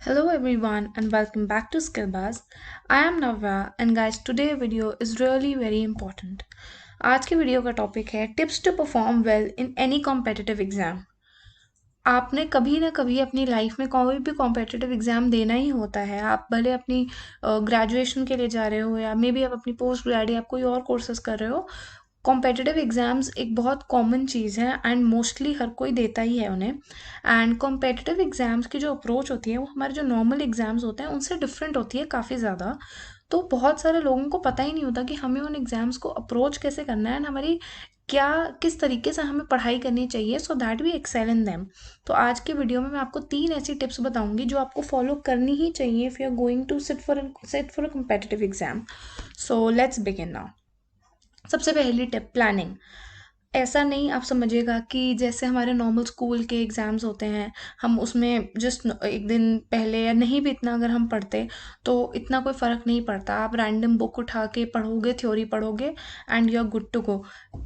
Hello everyone and welcome back to Skillbuzz. I am Navya and guys today video is really very important. आज के video का topic है tips to perform well in any competitive exam. आपने कभी ना कभी अपनी life में कोई भी कॉम्पिटिटिव एग्जाम देना ही होता है। आप भले अपनी ग्रेजुएशन के लिए जा रहे हो या मे बी आप अपनी पोस्ट ग्रेड या आप कोई और कोर्सेज कर रहे हो। कॉम्पिटिटिव एग्जाम्स एक बहुत कॉमन चीज़ है एंड मोस्टली हर कोई देता ही है उन्हें। एंड कॉम्पिटिटिव एग्जाम्स की जो अप्रोच होती है वो हमारे जो नॉर्मल एग्जाम्स होते हैं उनसे डिफरेंट होती है काफ़ी ज़्यादा। तो बहुत सारे लोगों को पता ही नहीं होता कि हमें उन एग्जाम्स को अप्रोच कैसे करना है एंड हमारी क्या किस तरीके से हमें पढ़ाई करनी चाहिए so that we excel in them. तो आज के वीडियो में मैं आपको 3 ऐसी टिप्स बताऊंगी जो आपको फॉलो करनी ही चाहिए if you are going to sit for a competitive exam. So let's begin now. सबसे पहली टिप, प्लानिंग। ऐसा नहीं आप समझिएगा कि जैसे हमारे नॉर्मल स्कूल के एग्ज़ाम्स होते हैं, हम उसमें जस्ट एक दिन पहले या नहीं भी इतना अगर हम पढ़ते तो इतना कोई फ़र्क नहीं पड़ता। आप रैंडम बुक उठा के पढ़ोगे, थ्योरी पढ़ोगे and you are good to go.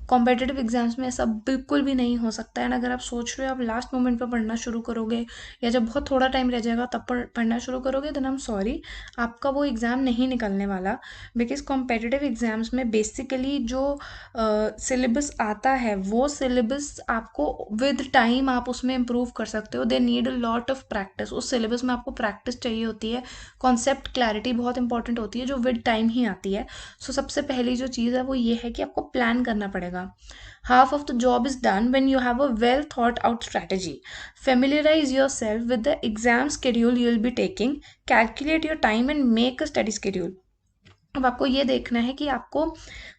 Competitive exams में ऐसा बिल्कुल भी नहीं हो सकता है। एंड अगर आप सोच रहे हो आप लास्ट मोमेंट पर पढ़ना शुरू करोगे या जब बहुत थोड़ा टाइम रह जाएगा तब पढ़ना शुरू करोगे, देन आई एम सॉरी, आपका वो एग्ज़ाम नहीं निकलने वाला। बिकॉज कॉम्पिटिटिव एग्ज़ाम्स में बेसिकली जो सिलेबस आता है वो सिलेबस आपको विद टाइम आप उसमें इम्प्रूव कर सकते हो। They need a lot of practice. उस सिलेबस में आपको प्रैक्टिस चाहिए होती है। कॉन्सेप्ट क्लैरिटी बहुत इंपॉर्टेंट होती है जो विद टाइम ही आती है। सो सबसे पहली जो चीज़ है वो ये है कि आपको प्लान करना पड़ेगा। Half of the job is done when you have a well thought out strategy. Familiarize yourself with the exam schedule you will be taking, calculate your time and make a study schedule. अब आपको ये देखना है कि आपको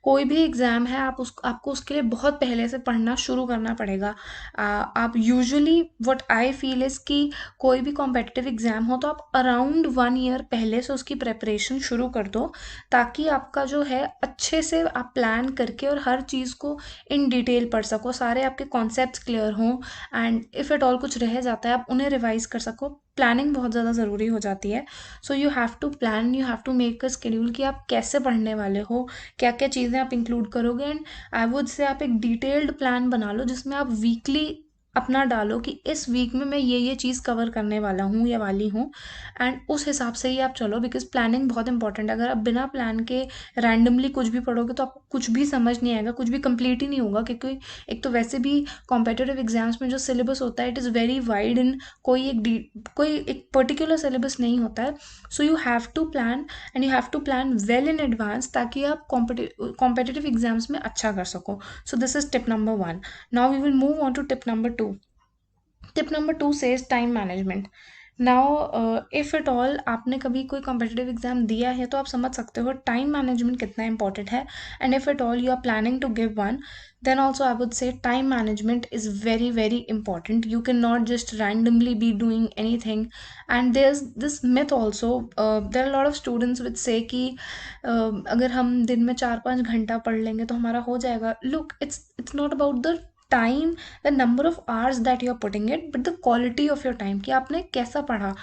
कोई भी exam है आपको उसके लिए बहुत पहले से पढ़ना शुरू करना पड़ेगा। आप usually what I feel is कि कोई भी कॉम्पिटिटिव एग्ज़ाम हो तो आप अराउंड 1 ईयर पहले से उसकी प्रिपरेशन शुरू कर दो, ताकि आपका जो है अच्छे से आप प्लान करके और हर चीज़ को इन डिटेल पढ़ सको, सारे आपके कॉन्सेप्ट्स क्लियर हों एंड इफ़ एट ऑल कुछ रह जाता है आप उन्हें रिवाइज़ कर सको। प्लानिंग बहुत ज़्यादा ज़रूरी हो जाती है। So you have to plan, you have to make a schedule कि आप कैसे पढ़ने वाले हो, क्या क्या चीज़ें आप इंक्लूड करोगे। एंड आई वुड से आप एक डिटेल्ड प्लान बना लो जिसमें आप वीकली अपना डालो कि इस वीक में मैं ये चीज़ कवर करने वाला हूँ या वाली हूँ एंड उस हिसाब से ही आप चलो। बिकॉज प्लानिंग बहुत इंपॉर्टेंट है। अगर आप बिना प्लान के रैंडमली कुछ भी पढ़ोगे तो आपको कुछ भी समझ नहीं आएगा, कुछ भी कंप्लीट ही नहीं होगा। क्योंकि एक तो वैसे भी कॉम्पिटिटिव एग्जाम्स में जो सिलेबस होता है it is very wide in, कोई एक पर्टिकुलर सिलेबस नहीं होता है। So you have to plan and you have to plan well in advance ताकि आप कॉम्पिटिटिव एग्जाम्स में अच्छा कर सको। So this is tip number 1। Now we will move on to tip number 2। Tip number 2 says time management. Now if at all आपने कभी कोई competitive exam दिया है तो आप समझ सकते हो टाइम मैनेजमेंट कितना इंपॉर्टेंट है। And if at all you are planning to give one, then also I would say time management is very very important. You cannot just randomly be doing anything. And there's this myth also, there are a lot of students which say कि अगर हम दिन में 4-5 घंटा पढ़ लेंगे तो हमारा हो जाएगा। Look, it's not about the time, the number of hours that you are putting it, but the quality of your time कि आपने कैसा पढ़ा।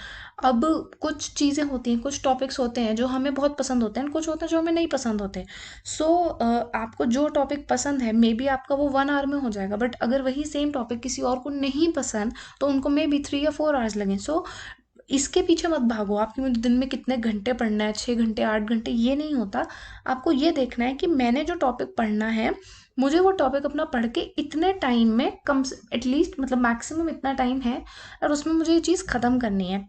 अब कुछ चीज़ें होती हैं, कुछ टॉपिक्स होते हैं जो हमें बहुत पसंद होते हैं, कुछ होते हैं जो हमें नहीं पसंद होते। सो आपको जो टॉपिक पसंद है मे बी आपका वो 1 आवर में हो जाएगा, बट अगर वही सेम टॉपिक किसी और को नहीं पसंद तो उनको मे बी 3 या 4 आवर्स लगें। सो इसके पीछे मत भागो आपकी मुझे दिन में कितने घंटे पढ़ना है, 6 घंटे 8 घंटे, ये नहीं होता। आपको ये देखना है कि मैंने जो टॉपिक पढ़ना है मुझे वो टॉपिक अपना पढ़ के इतने टाइम में कम से एटलीस्ट मतलब मैक्सिमम इतना टाइम है और उसमें मुझे ये चीज़ ख़त्म करनी है।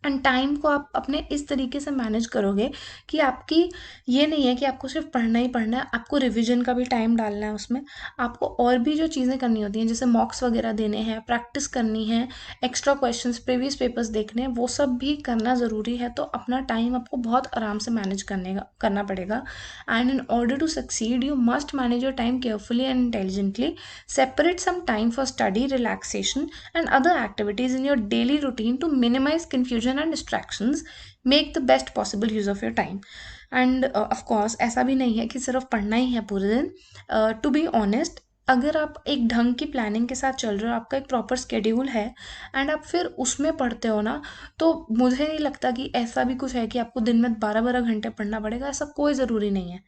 एंड टाइम को आप अपने इस तरीके से मैनेज करोगे कि आपकी ये नहीं है कि आपको सिर्फ पढ़ना ही पढ़ना है, आपको रिवीजन का भी टाइम डालना है उसमें। आपको और भी जो चीज़ें करनी होती हैं जैसे मॉक्स वगैरह देने हैं, प्रैक्टिस करनी है, एक्स्ट्रा क्वेश्चंस प्रीवियस पेपर्स देखने हैं, वो सब भी करना ज़रूरी है। तो अपना टाइम आपको बहुत आराम से मैनेज करना पड़ेगा। And in order to succeed you must manage your time carefully and intelligently. Separate some time for study, relaxation and other activities in your daily routine to minimize confusion and distractions. Make the best possible use of your time. And of course ऐसा भी नहीं है कि सिर्फ पढ़ना ही है पूरे दिन। To be honest, अगर आप एक ढंग की प्लानिंग के साथ चल रहे हो, आपका एक प्रॉपर स्केड्यूल है एंड आप फिर उसमें पढ़ते हो ना, तो मुझे नहीं लगता कि ऐसा भी कुछ है कि आपको दिन में 12-12 घंटे पढ़ना पड़ेगा। ऐसा कोई ज़रूरी नहीं है।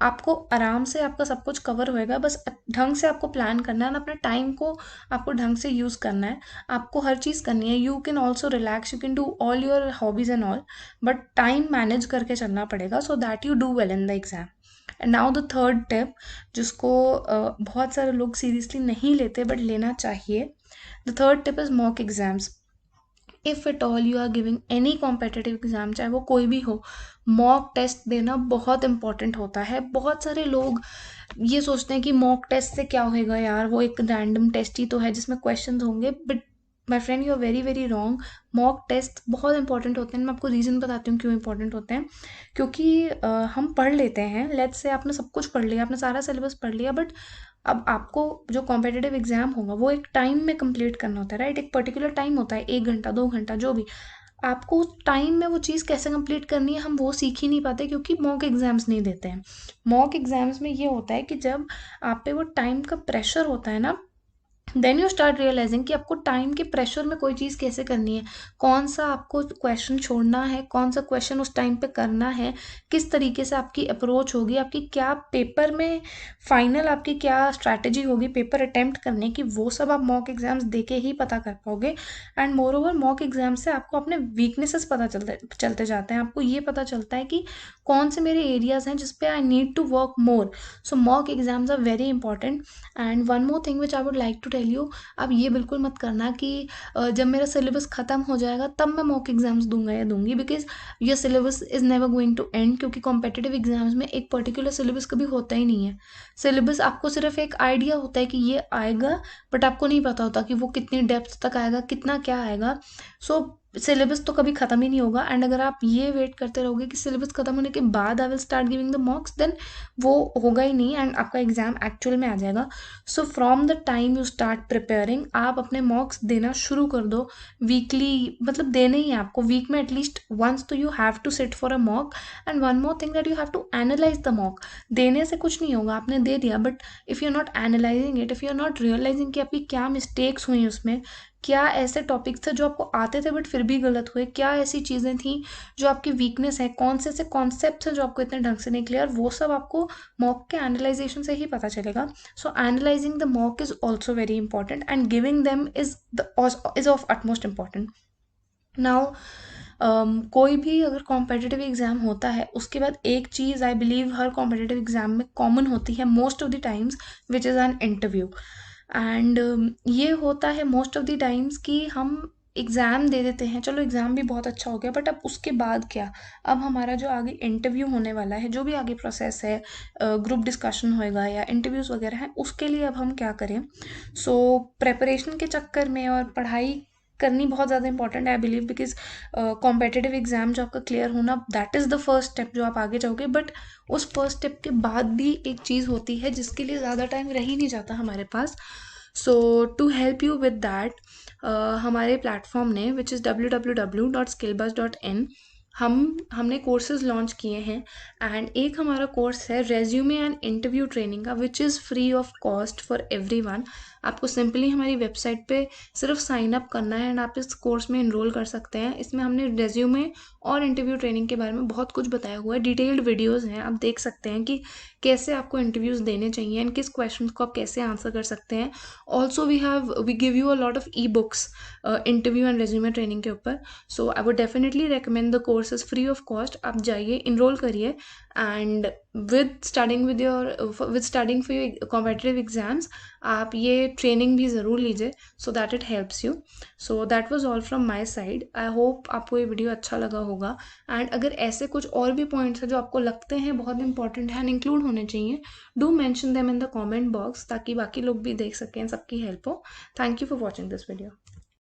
आपको आराम से आपका सब कुछ कवर होएगा, बस ढंग से आपको प्लान करना है ना, अपने टाइम को आपको ढंग से यूज़ करना है। आपको हर चीज़ करनी है। You can also relax, you can do all your hobbies and all, but time manage करके चलना पड़ेगा so that you do well in the exam. And now the third tip, जिसको बहुत सारे लोग सीरियसली नहीं लेते बट लेना चाहिए। The third tip is mock exams. If at all you are giving any competitive exam, चाहे वो कोई भी हो, मॉक टेस्ट देना बहुत इंपॉर्टेंट होता है। बहुत सारे लोग ये सोचते हैं कि मॉक टेस्ट से क्या होएगा यार, वो एक रैंडम टेस्ट ही तो है जिसमें क्वेश्चन होंगे, but my friend you are very very wrong. Mock test बहुत इंपॉर्टेंट होते हैं। मैं आपको रीज़न बताती हूँ क्यों इंपॉर्टेंट होते हैं। क्योंकि हम पढ़ लेते हैं, लेट्स से आपने सब कुछ पढ़ लिया, आपने सारा सिलेबस पढ़ लिया, बट अब आपको जो कॉम्पिटिटिव एग्जाम होगा वो एक टाइम में कंप्लीट करना होता है, राइट? एक पर्टिकुलर टाइम होता है, 1 घंटा 2 घंटा जो भी। आपको उस टाइम में वो चीज़ कैसे कंप्लीट करनी है, हम वो सीख ही नहीं पाते क्योंकि मॉक एग्जाम्स नहीं देते हैं। मॉक एग्जाम्स में ये होता है कि जब आप पे वो टाइम का प्रेशर होता है ना, देन यू स्टार्ट रियलाइजिंग कि आपको टाइम के प्रेशर में कोई चीज़ कैसे करनी है, कौन सा आपको क्वेश्चन छोड़ना है, कौन सा क्वेश्चन उस टाइम पे करना है, किस तरीके से आपकी अप्रोच होगी, आपकी क्या पेपर में फाइनल आपकी क्या स्ट्रैटेजी होगी पेपर अटेम्प्ट करने की, वो सब आप मॉक एग्जाम्स दे के ही पता कर पाओगे। And more over mock exam से आपको अपने वीकनेसेस पता चलते जाते हैं। आपको ये पता चलता है कि कौन से मेरे एरियाज हैं जिस पे I need to work more. So mock exams are very important. And one more thing which I would like to tell you, आप ये बिल्कुल मत करना कि जब मेरा सिलेबस ख़त्म हो जाएगा तब मैं मॉक एग्जाम्स दूंगा या दूंगी, because your syllabus is never going to end. क्योंकि कॉम्पिटिटिव एग्जाम्स में एक पर्टिकुलर सिलेबस कभी होता ही नहीं है। सिलेबस आपको सिर्फ एक आइडिया होता है कि ये आएगा, बट आपको नहीं पता होता कि वो कितनी डेप्थ तक आएगा, कितना क्या आएगा। सो सिलेबस तो कभी ख़त्म ही नहीं होगा। एंड अगर आप ये वेट करते रहोगे कि सिलेबस ख़त्म होने के बाद I will start giving the mocks, then वो होगा ही नहीं एंड आपका एग्ज़ाम एक्चुअल में आ जाएगा। So from the time you start preparing, आप अपने मॉक्स देना शुरू कर दो। वीकली मतलब देने ही है आपको, वीक में एटलीस्ट वंस तो you have to sit for a mock. And one more thing that you have to analyse the mock. देने से कुछ नहीं होगा, आपने दे दिया, but if you are not analysing it, if you are not realising कि आपकी क्या मिस्टेक्स हुई उसमें, क्या ऐसे टॉपिक्स थे जो आपको आते थे बट फिर भी गलत हुए, क्या ऐसी चीज़ें थी जो आपकी वीकनेस है, कौन से ऐसे कॉन्सेप्ट्स हैं जो आपको इतने ढंग से नहीं क्लियर, वो सब आपको मॉक के एनालाइजेशन से ही पता चलेगा। So analysing the mock is also very important and giving them is of utmost important. Now कोई भी अगर कॉम्पिटिटिव एग्ज़ाम होता है उसके बाद एक चीज़ आई बिलीव हर कॉम्पिटिटिव एग्ज़ाम में कॉमन होती है most of the times, which is an interview. And ये होता है मोस्ट ऑफ द टाइम्स कि हम एग्ज़ाम दे देते हैं, चलो एग्ज़ाम भी बहुत अच्छा हो गया, बट अब उसके बाद क्या? अब हमारा जो आगे इंटरव्यू होने वाला है, जो भी आगे प्रोसेस है, ग्रुप डिस्कशन होएगा या इंटरव्यूज़ वगैरह हैं, उसके लिए अब हम क्या करें? सो प्रेपरेशन के चक्कर में और पढ़ाई करनी बहुत ज़्यादा इंपॉर्टेंट है I believe, because competitive exam जो आपका क्लियर होना, that is the first step जो आप आगे जाओगे। बट उस फर्स्ट स्टेप के बाद भी एक चीज़ होती है जिसके लिए ज़्यादा टाइम रह ही नहीं जाता हमारे पास। So to help you with that, हमारे प्लेटफॉर्म ने विच इज़ www.skillbuzz.in, हमने कोर्सेज लॉन्च किए हैं। एंड एक हमारा कोर्स है रेज्यूमे एंड इंटरव्यू ट्रेनिंग का, which is free of cost for everyone. आपको सिंपली हमारी वेबसाइट पे सिर्फ साइन अप करना है एंड आप इस कोर्स में इनरोल कर सकते हैं। इसमें हमने रेज्यूमे और इंटरव्यू ट्रेनिंग के बारे में बहुत कुछ बताया हुआ है, डिटेल्ड वीडियोज़ हैं, आप देख सकते हैं कि कैसे आपको इंटरव्यूज़ देने चाहिए एंड किस क्वेश्चन को आप कैसे आंसर कर सकते हैं। Also we give you a lot of e books interview and resume training के ऊपर। So I would definitely recommend the course is free of cost. आप जाइए, इनरोल करिए and with studying for your competitive exams आप ये training भी ज़रूर लीजिए so that it helps you. So that was all from my side. I hope आपको ये वीडियो अच्छा लगा होगा। एंड अगर ऐसे कुछ और भी पॉइंट्स हैं जो आपको लगते हैं बहुत इंपॉर्टेंट है एंड इंक्लूड होने चाहिए, do mention them in the comment box ताकि बाकी लोग भी देख सकें, सबकी हेल्प हो। Thank you for watching this video.